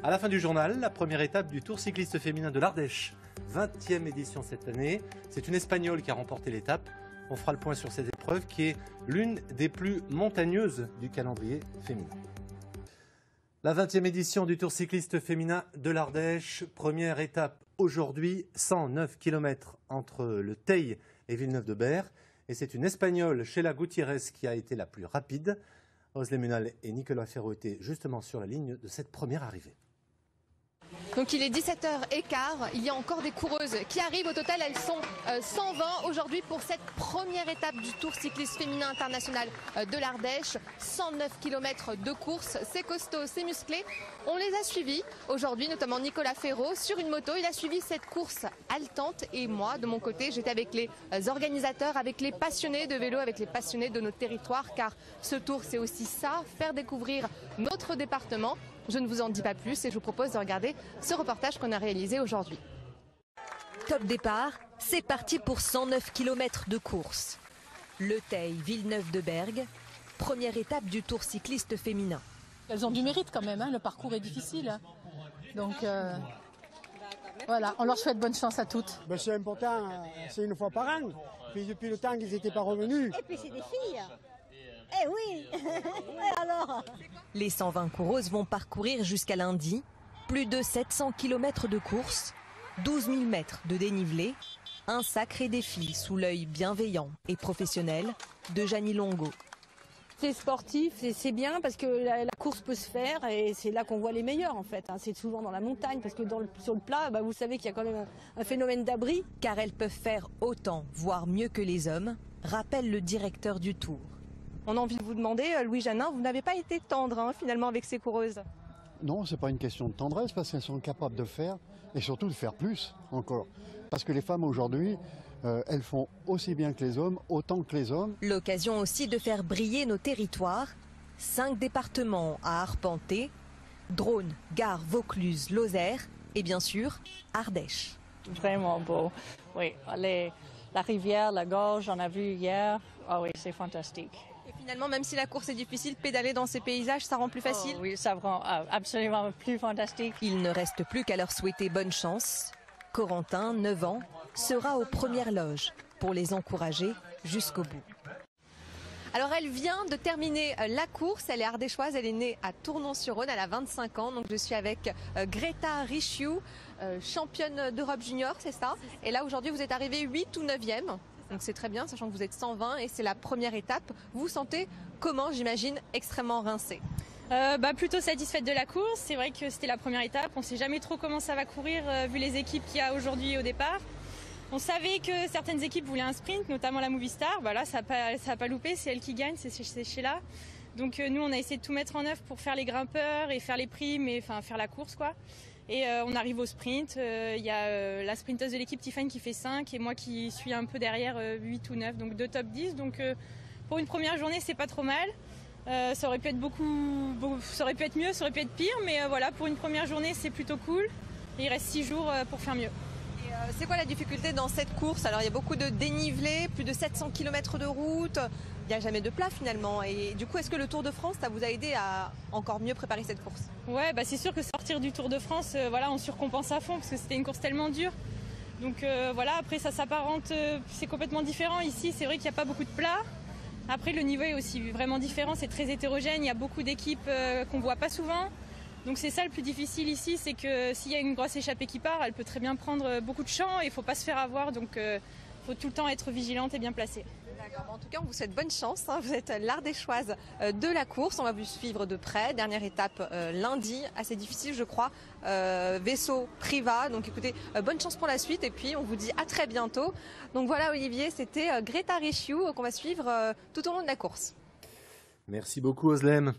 À la fin du journal, la première étape du Tour cycliste féminin de l'Ardèche. 20e édition cette année. C'est une Espagnole qui a remporté l'étape. On fera le point sur cette épreuve qui est l'une des plus montagneuses du calendrier féminin. La 20e édition du Tour cycliste féminin de l'Ardèche. Première étape aujourd'hui, 109 km entre le Teil et Villeneuve-de-Berg. Et c'est une Espagnole, Sheila Gutiérrez, qui a été la plus rapide. Özlem Ünal et Nicolas Ferraud étaient justement sur la ligne de cette première arrivée. Donc il est 17h15, il y a encore des coureuses qui arrivent. Au total, elles sont 120 aujourd'hui pour cette première étape du Tour cycliste féminin international de l'Ardèche. 109 km de course, c'est costaud, c'est musclé. On les a suivis aujourd'hui, notamment Nicolas Ferraud sur une moto. Il a suivi cette course haletante et moi, de mon côté, j'étais avec les organisateurs, avec les passionnés de vélo, avec les passionnés de notre territoire. Car ce tour, c'est aussi ça, faire découvrir notre département. Je ne vous en dis pas plus et je vous propose de regarder ce reportage qu'on a réalisé aujourd'hui. Top départ, c'est parti pour 109 km de course. Le Teil, Villeneuve-de-Berg, première étape du Tour cycliste féminin. Elles ont du mérite quand même, hein, le parcours est difficile. Donc voilà, on leur souhaite bonne chance à toutes. Ben c'est important, c'est une fois par an. Puis depuis le temps qu'ils n'étaient pas revenus. Et puis c'est des filles. Eh oui. Alors. Les 120 coureuses vont parcourir jusqu'à lundi plus de 700 km de course, 12 000 mètres de dénivelé, un sacré défi sous l'œil bienveillant et professionnel de Janie Longo. C'est sportif, c'est bien parce que la course peut se faire et c'est là qu'on voit les meilleurs en fait. C'est souvent dans la montagne parce que sur le plat, vous savez qu'il y a quand même un phénomène d'abri. Car elles peuvent faire autant, voire mieux que les hommes, rappelle le directeur du Tour. On a envie de vous demander, Louis Janin, vous n'avez pas été tendre finalement avec ces coureuses? Non, ce n'est pas une question de tendresse parce qu'elles sont capables de faire et surtout de faire plus encore. Parce que les femmes aujourd'hui, elles font aussi bien que les hommes, autant que les hommes. L'occasion aussi de faire briller nos territoires. 5 départements à arpenter, Drône, Gard, Vaucluse, Lozère et bien sûr Ardèche. Vraiment beau, oui. La rivière, la gorge, on a vu hier, oui, c'est fantastique. Et finalement, même si la course est difficile, pédaler dans ces paysages, ça rend plus facile? Oui, ça rend absolument plus fantastique. Il ne reste plus qu'à leur souhaiter bonne chance. Corentin, 9 ans, sera aux premières loges pour les encourager jusqu'au bout. Alors elle vient de terminer la course, elle est ardéchoise, elle est née à Tournon-sur-Rhône, elle a 25 ans. Donc je suis avec Greta Richiou, championne d'Europe junior, c'est ça? Et là aujourd'hui vous êtes arrivée 8 ou 9e. Donc c'est très bien, sachant que vous êtes 120 et c'est la première étape. Vous vous sentez comment, j'imagine, extrêmement rincée? Plutôt satisfaite de la course. C'est vrai que c'était la première étape. On ne sait jamais trop comment ça va courir vu les équipes qu'il y a aujourd'hui au départ. On savait que certaines équipes voulaient un sprint, notamment la Movistar. Là, ça n'a pas loupé, c'est elle qui gagne, c'est Sheila. Donc nous, on a essayé de tout mettre en œuvre pour faire les grimpeurs et faire les primes et faire la course, quoi. Et on arrive au sprint. Il y a la sprinteuse de l'équipe Tiffany qui fait 5 et moi qui suis un peu derrière 8 ou 9, donc 2 top 10. Donc pour une première journée, c'est pas trop mal. Ça aurait pu être ça aurait pu être mieux, ça aurait pu être pire, mais voilà, pour une première journée, c'est plutôt cool. Et il reste 6 jours pour faire mieux. C'est quoi la difficulté dans cette course? Alors il y a beaucoup de dénivelé, plus de 700 km de route, il n'y a jamais de plat finalement. Et du coup, est-ce que le Tour de France, ça vous a aidé à encore mieux préparer cette course? Ouais, c'est sûr que sortir du Tour de France, on surcompense à fond parce que c'était une course tellement dure. Donc après ça s'apparente, c'est complètement différent. Ici, c'est vrai qu'il n'y a pas beaucoup de plats. Après, le niveau est aussi vraiment différent, c'est très hétérogène, il y a beaucoup d'équipes qu'on ne voit pas souvent. Donc c'est ça le plus difficile ici, c'est que s'il y a une grosse échappée qui part, elle peut très bien prendre beaucoup de champs et il ne faut pas se faire avoir, donc il faut tout le temps être vigilante et bien placée. D'accord, en tout cas on vous souhaite bonne chance, vous êtes l'Ardéchoise de la course, on va vous suivre de près. Dernière étape lundi, assez difficile je crois, vaisseau Priva, donc écoutez, bonne chance pour la suite et puis on vous dit à très bientôt. Donc voilà Olivier, c'était Greta Richiou qu'on va suivre tout au long de la course. Merci beaucoup Özlem.